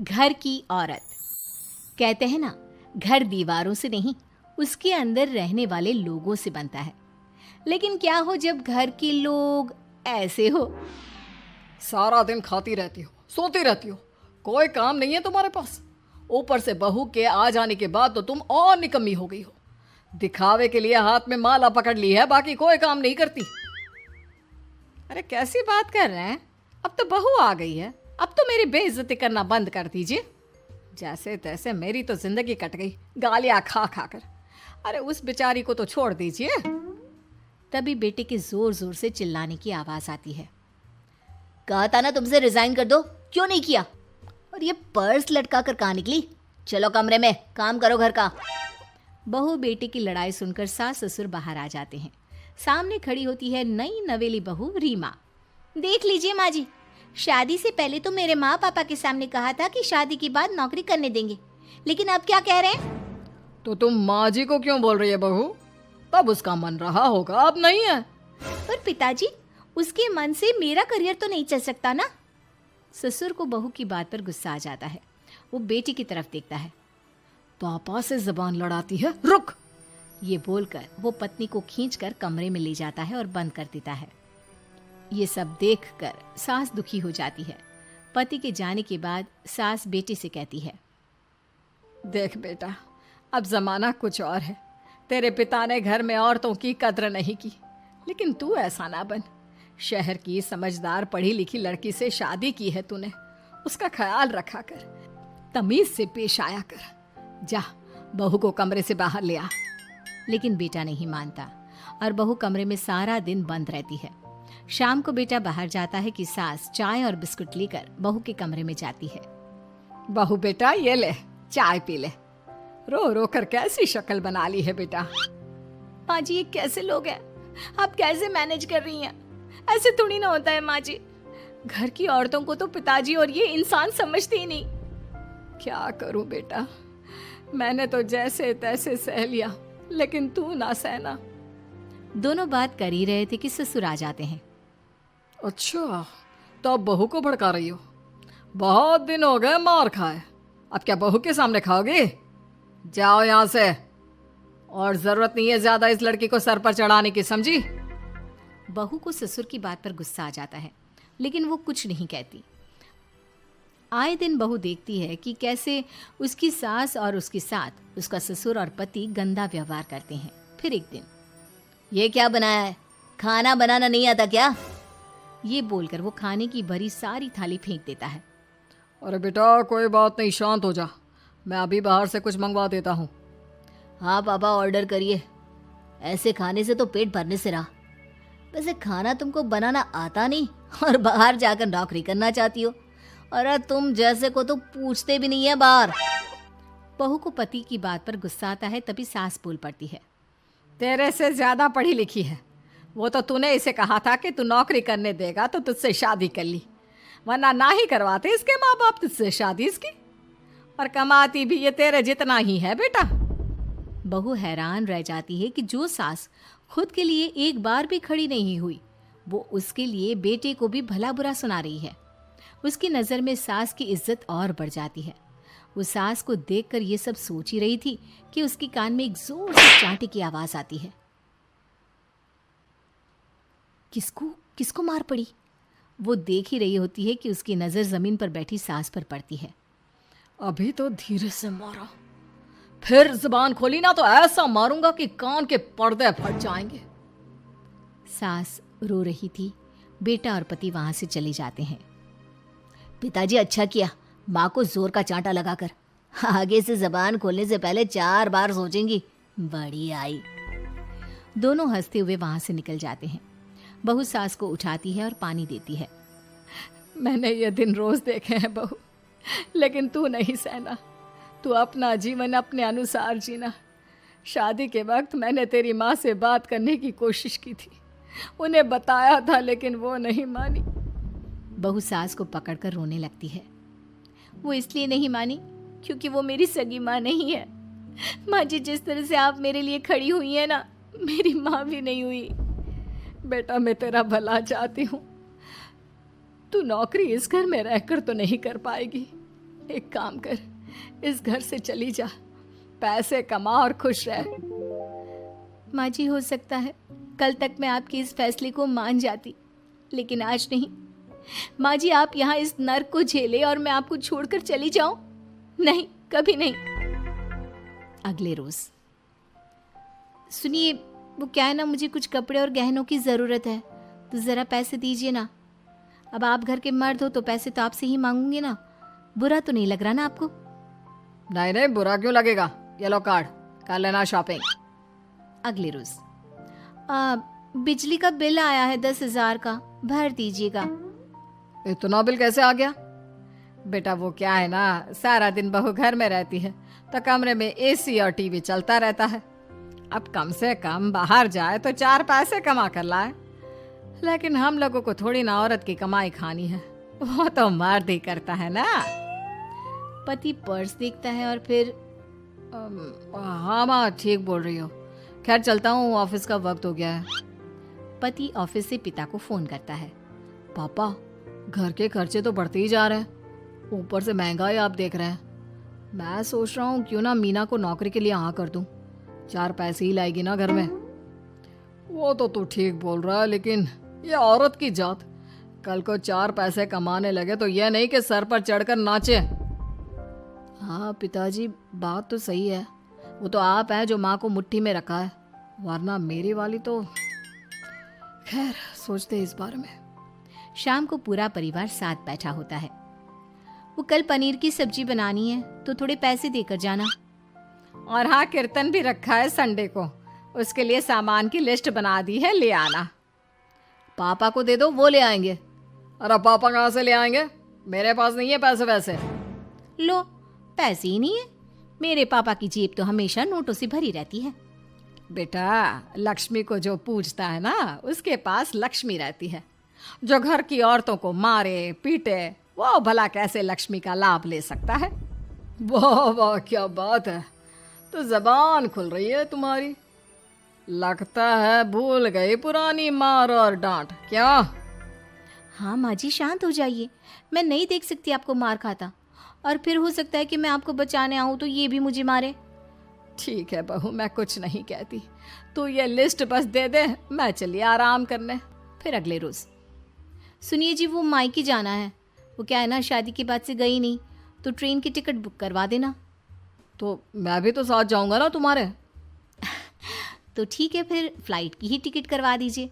घर की औरत। कहते हैं ना, घर दीवारों से नहीं, उसके अंदर रहने वाले लोगों से बनता है। लेकिन क्या हो जब घर के लोग ऐसे हो? सारा दिन खाती रहती हो, सोती रहती हो, कोई काम नहीं है तुम्हारे पास। ऊपर से बहू के आ जाने के बाद तो तुम और निकम्मी हो गई हो। दिखावे के लिए हाथ में माला पकड़ ली है, बाकी कोई काम नहीं करती। अरे कैसी बात कर रहे हैं? अब तो बहू आ गई है, अब तो मेरी बेइज्जती करना बंद कर दीजिए। जैसे तैसे मेरी तो जिंदगी कट गई, गालियां खा खा कर। अरे उस बेचारी को तो छोड़ दीजिए। तभी बेटे के जोर जोर से चिल्लाने की आवाज आती है। कहा था ना तुमसे रिजाइन कर दो, क्यों नहीं किया? और ये पर्स लटका कर कहाँ निकली? चलो कमरे में, काम करो घर का। बहू बेटे की लड़ाई सुनकर सास ससुर बाहर आ जाते हैं। सामने खड़ी होती है नई नवेली बहू रीमा। देख लीजिए माँ जी, शादी से पहले तो मेरे माँ पापा के सामने कहा था कि शादी के बाद नौकरी करने देंगे, लेकिन अब क्या कह रहे हैं? तो तुम माँ जी को क्यों बोल रही है बहू? तब उसका मन रहा होगा, अब नहीं है। पर पिताजी, उसके मन से मेरा करियर तो नहीं चल सकता ना। ससुर को बहू की बात पर गुस्सा आ जाता है। वो बेटी की तरफ देखता है। पापा से जबान लड़ाती है, रुक। ये बोलकर वो पत्नी को खींचकर कमरे में ले जाता है और बंद कर देता है। ये सब देखकर सास दुखी हो जाती है। पति के जाने के बाद सास बेटी से कहती है, देख बेटा, अब जमाना कुछ और है। तेरे पिता ने घर में औरतों की कद्र नहीं की, लेकिन तू ऐसा ना बन। शहर की समझदार पढ़ी लिखी लड़की से शादी की है तूने, उसका ख्याल रखा कर, तमीज से पेश आया कर। जा, बहू को कमरे से बाहर ले आ। लेकिन बेटा नहीं मानता और बहू कमरे में सारा दिन बंद रहती है। शाम को बेटा बाहर जाता है कि सास चाय और बिस्कुट लेकर बहू के कमरे में जाती है। बहू बेटा ये ले, चाय पी ले। रो रो कर कैसी शक्ल बना ली है बेटा। माँ जी, ये कैसे लोग हैं? आप कैसे मैनेज कर रही हैं? ऐसे थोड़ी ना होता है माँ जी। घर की औरतों को तो पिताजी और ये इंसान समझते ही नहीं। क्या करूं बेटा, मैंने तो जैसे तैसे सह लिया, लेकिन तू ना सहना। दोनों बात कर ही रहे थे कि ससुर आ जाते हैं। अच्छा, तो अब बहू को भड़का रही हो? बहुत दिन हो गए मार खाए, अब क्या बहू के सामने खाओगे? जाओ यहां से, और जरूरत नहीं है ज्यादा इस लड़की को सर पर चढ़ाने की, समझी? बहू को ससुर की बात पर गुस्सा आ जाता है, लेकिन वो कुछ नहीं कहती। आए दिन बहू देखती है कि कैसे उसकी सास और उसके साथ उसका ससुर और पति गंदा व्यवहार करते हैं। फिर एक दिन, ये क्या बनाया है? खाना बनाना नहीं आता क्या? ये बोलकर वो खाने की भरी सारी थाली फेंक देता है। अरे बेटा कोई बात नहीं, शांत हो जा, मैं अभी बाहर से कुछ मंगवा देता हूँ। हाँ पापा, ऑर्डर करिए। ऐसे खाने से तो पेट भरने से रहा। वैसे खाना तुमको बनाना आता नहीं और बाहर जाकर नौकरी करना चाहती हो। अरे तुम जैसे को तो पूछते भी नहीं है बाहर। बहू को पति की बात पर गुस्सा आता है, तभी सास बोल पड़ती है। तेरे से ज्यादा पढ़ी लिखी है, वो तो तूने इसे कहा था कि तू नौकरी करने देगा तो तुझसे शादी कर ली, वरना ना ही करवाते इसके माँ बाप तुझसे शादी इसकी। और कमाती भी ये तेरे जितना ही है बेटा। बहू हैरान रह जाती है कि जो सास खुद के लिए एक बार भी खड़ी नहीं हुई, वो उसके लिए बेटे को भी भला बुरा सुना रही है। उसकी नज़र में सास की इज्जत और बढ़ जाती है। वो सास को देखकर ये सब सोच ही रही थी कि उसके कान में एक जोर से चांटे की आवाज आती है। किसको किसको मार पड़ी? वो देख ही रही होती है कि उसकी नज़र जमीन पर बैठी सास पर पड़ती है। अभी तो धीरे से मारा, फिर जुबान खोली ना तो ऐसा मारूंगा कि कान के पर्दे फट जाएंगे। सास रो रही थी। बेटा और पति वहां से चले जाते हैं। पिताजी अच्छा किया माँ को जोर का चांटा लगाकर, आगे से जबान खोलने से पहले 4 बार सोचेंगी। बड़ी आई। दोनों हंसते हुए वहां से निकल जाते हैं। बहू सास को उठाती है और पानी देती है। मैंने ये दिन रोज देखे हैं बहू, लेकिन तू नहीं सहना। तू अपना जीवन अपने अनुसार जीना। शादी के वक्त मैंने तेरी माँ से बात करने की कोशिश की थी, उन्हें बताया था, लेकिन वो नहीं मानी। बहू सास को पकड़कर रोने लगती है। वो इसलिए नहीं मानी क्योंकि वो मेरी सगी माँ नहीं है। माँ जी, जिस तरह से आप मेरे लिए खड़ी हुई है ना, मेरी माँ भी नहीं हुई। बेटा मैं तेरा भला चाहती हूँ, तू नौकरी इस घर में रहकर तो नहीं कर पाएगी, एक काम कर, इस घर से चली जा, पैसे कमा और खुश रह। माँ जी, हो सकता है कल तक मैं आपके इस फैसले को मान जाती, लेकिन आज नहीं। माँ जी, आप यहाँ इस नर्क को झेले और मैं आपको छोड़कर चली जाऊं? नहीं, कभी नहीं। अगले रोज, सुनिए, वो क्या है ना, मुझे कुछ कपड़े और गहनों की ज़रूरत है, तो ज़रा पैसे दीजिए ना। अब आप घर के मर्द हो तो पैसे तो आपसे ही मांगूंगे ना। बुरा तो नहीं लग रहा ना आपको? नहीं नहीं, बुरा क्यों लगेगा, ये लो कार्ड, कर लेना शॉपिंग। अगले रोज, बिजली का बिल आया है 10,000 का, भर दीजिएगा। इतना बिल कैसे आ गया? बेटा वो क्या है ना, सारा दिन बहू घर में रहती है तो कमरे में एसी और टीवी चलता रहता है। अब कम से कम बाहर जाए तो 4 पैसे कमा कर लाए, लेकिन हम लोगों को थोड़ी ना औरत की कमाई खानी है, वो तो मर्द ही करता है ना। पति पर्स देखता है और फिर हाँ माँ, ठीक बोल रही हो, खैर चलता हूँ, ऑफिस का वक्त हो गया है। पति ऑफिस से पिता को फोन करता है। पापा, घर के खर्चे तो बढ़ते ही जा रहे हैं, ऊपर से महंगाई आप देख रहे हैं। मैं सोच रहा हूँ क्यों ना मीना को नौकरी के लिए हाँ कर दूं, 4 पैसे ही लाएगी ना घर में। वो तो तू ठीक बोल रहा है, लेकिन ये औरत की जात, कल को 4 पैसे कमाने लगे तो यह नहीं कि सर पर चढ़कर नाचे। हाँ पिताजी, बात तो सही है, वो तो आप हैं जो माँ को मुट्ठी में रखा है, वरना मेरी वाली तो। खैर, सोचते इस बारे में। शाम को पूरा परिवार साथ बैठा होता है। वो कल पनीर की सब्जी बनानी है तो थोड़े पैसे देकर जाना। और हाँ, कीर्तन भी रखा है संडे को, उसके लिए सामान की लिस्ट बना दी है, ले आना। पापा को दे दो, वो ले आएंगे। अरे पापा कहाँ से ले आएंगे, मेरे पास नहीं है पैसे वैसे। लो, पैसे ही नहीं है? मेरे पापा की जेब तो हमेशा नोटों से भरी रहती है। बेटा, लक्ष्मी को जो पूजता है ना, उसके पास लक्ष्मी रहती है। जो घर की औरतों को मारे पीटे, वो भला कैसे लक्ष्मी का लाभ ले सकता है? वाह वाह, क्या बात है, तो जबान खुल रही है तुम्हारी। लगता है भूल गई पुरानी मार और डांट, क्या? हाँ माँ जी, शांत हो जाइए, मैं नहीं देख सकती आपको मार खाता, और फिर हो सकता है कि मैं आपको बचाने आऊँ तो ये भी मुझे मारे। ठीक है बहू, मैं कुछ नहीं कहती, तू ये लिस्ट बस दे दे, मैं चलिए आराम करने। फिर अगले रोज, सुनिए जी, वो मायके जाना है, वो क्या है ना, शादी के बाद से गई नहीं, तो ट्रेन की टिकट बुक करवा देना। तो मैं भी तो साथ जाऊंगा ना तुम्हारे। तो ठीक है, फिर फ्लाइट की ही टिकट करवा दीजिए।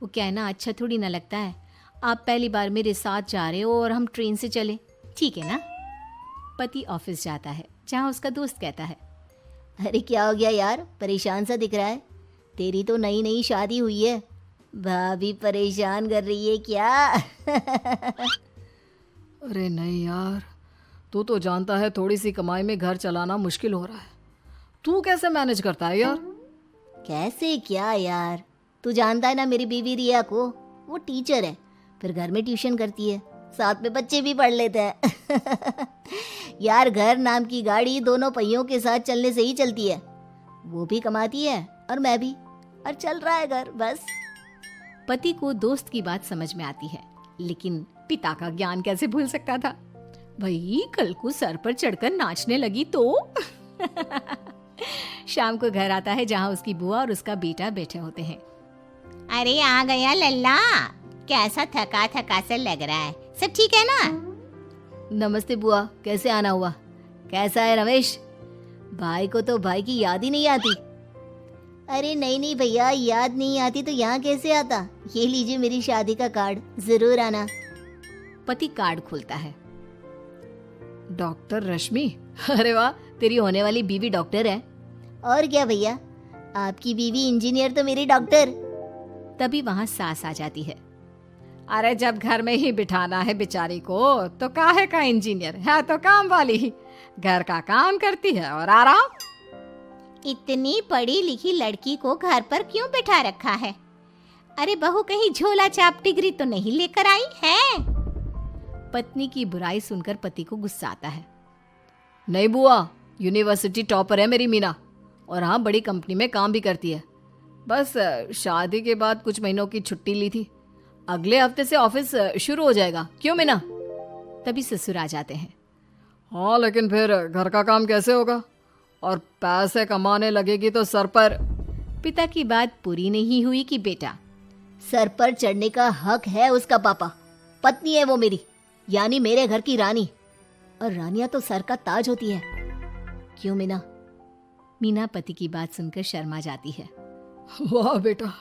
वो क्या है ना, अच्छा थोड़ी ना लगता है, आप पहली बार मेरे साथ जा रहे हो और हम ट्रेन से चले, ठीक है ना? पति ऑफिस जाता है, जहाँ उसका दोस्त कहता है, अरे क्या हो गया यार, परेशान सा दिख रहा है, तेरी तो नई नई शादी हुई है, भाभी परेशान कर रही है क्या? अरे नहीं यार, तू तो जानता है थोड़ी सी कमाई में घर चलाना मुश्किल हो रहा है, तू कैसे मैनेज करता है यार? कैसे क्या यार, तू जानता है ना मेरी बीवी रिया को, वो टीचर है, फिर घर में ट्यूशन करती है, साथ में बच्चे भी पढ़ लेते हैं। यार, घर नाम की गाड़ी दोनों पहियों के साथ चलने से ही चलती है, वो भी कमाती है और मैं भी, और चल रहा है घर बस। पति को दोस्त की बात समझ में आती है, लेकिन पिता का ज्ञान कैसे भूल सकता था? भाई, कल को सर पर चढ़कर नाचने लगी तो। शाम को घर आता है, जहाँ उसकी बुआ और उसका बेटा बैठे होते हैं। अरे आ गया लल्ला, कैसा थका थका सा लग रहा है, सब ठीक है ना? नमस्ते बुआ, कैसे आना हुआ? कैसा है रमेश? भाई को तो भाई की याद ही नहीं आती। अरे नहीं नहीं भैया, याद नहीं आती तो यहाँ कैसे आता, ये लीजिए मेरी शादी का कार्ड, जरूर आना। पति कार्ड खोलता है। डॉक्टर रश्मि, अरे वाह, तेरी होने वाली बीवी डॉक्टर है। और क्या भैया, आपकी बीवी इंजीनियर तो मेरी डॉक्टर। तभी वहाँ सास आ जाती है। अरे जब घर में ही बिठाना है बेचारी को, तो काहे का इंजीनियर है, तो काम वाली ही, घर का काम करती है और आराम। इतनी पढ़ी लिखी लड़की को घर पर क्यों बिठा रखा है? अरे बहू कहीं झोला छाप डिग्री तो नहीं लेकर आई है? पत्नी की बुराई सुनकर पति को गुस्सा आता है। नहीं बुआ, यूनिवर्सिटी टॉपर है मेरी मीना, और हाँ, बड़ी कंपनी में काम भी करती है। बस शादी के बाद कुछ महीनों की छुट्टी ली थी, अगले हफ्ते से ऑफिस शुरू हो जाएगा। क्यों मीना? तभी ससुर आ जाते हैं। हाँ, लेकिन फिर घर का काम कैसे होगा? और पैसे कमाने लगेगी तो सर पर। पिता की बात पूरी नहीं हुई कि बेटा, सर पर चढ़ने का हक है उसका पापा। पत्नी है वो मेरी, यानी मेरे घर की रानी। और रानियां तो सर का ताज होती है। क्यों मीना? मीना पति की बात सुनकर शर्मा जाती है। वाह बेटा,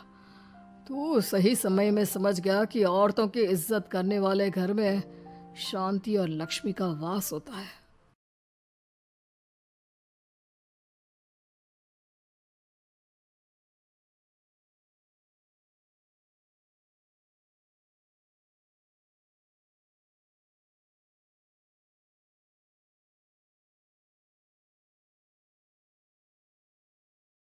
तू सही समय में समझ गया कि औरतों की इज्जत करने वाले घर में शांति और लक्ष्मी का वास होता है।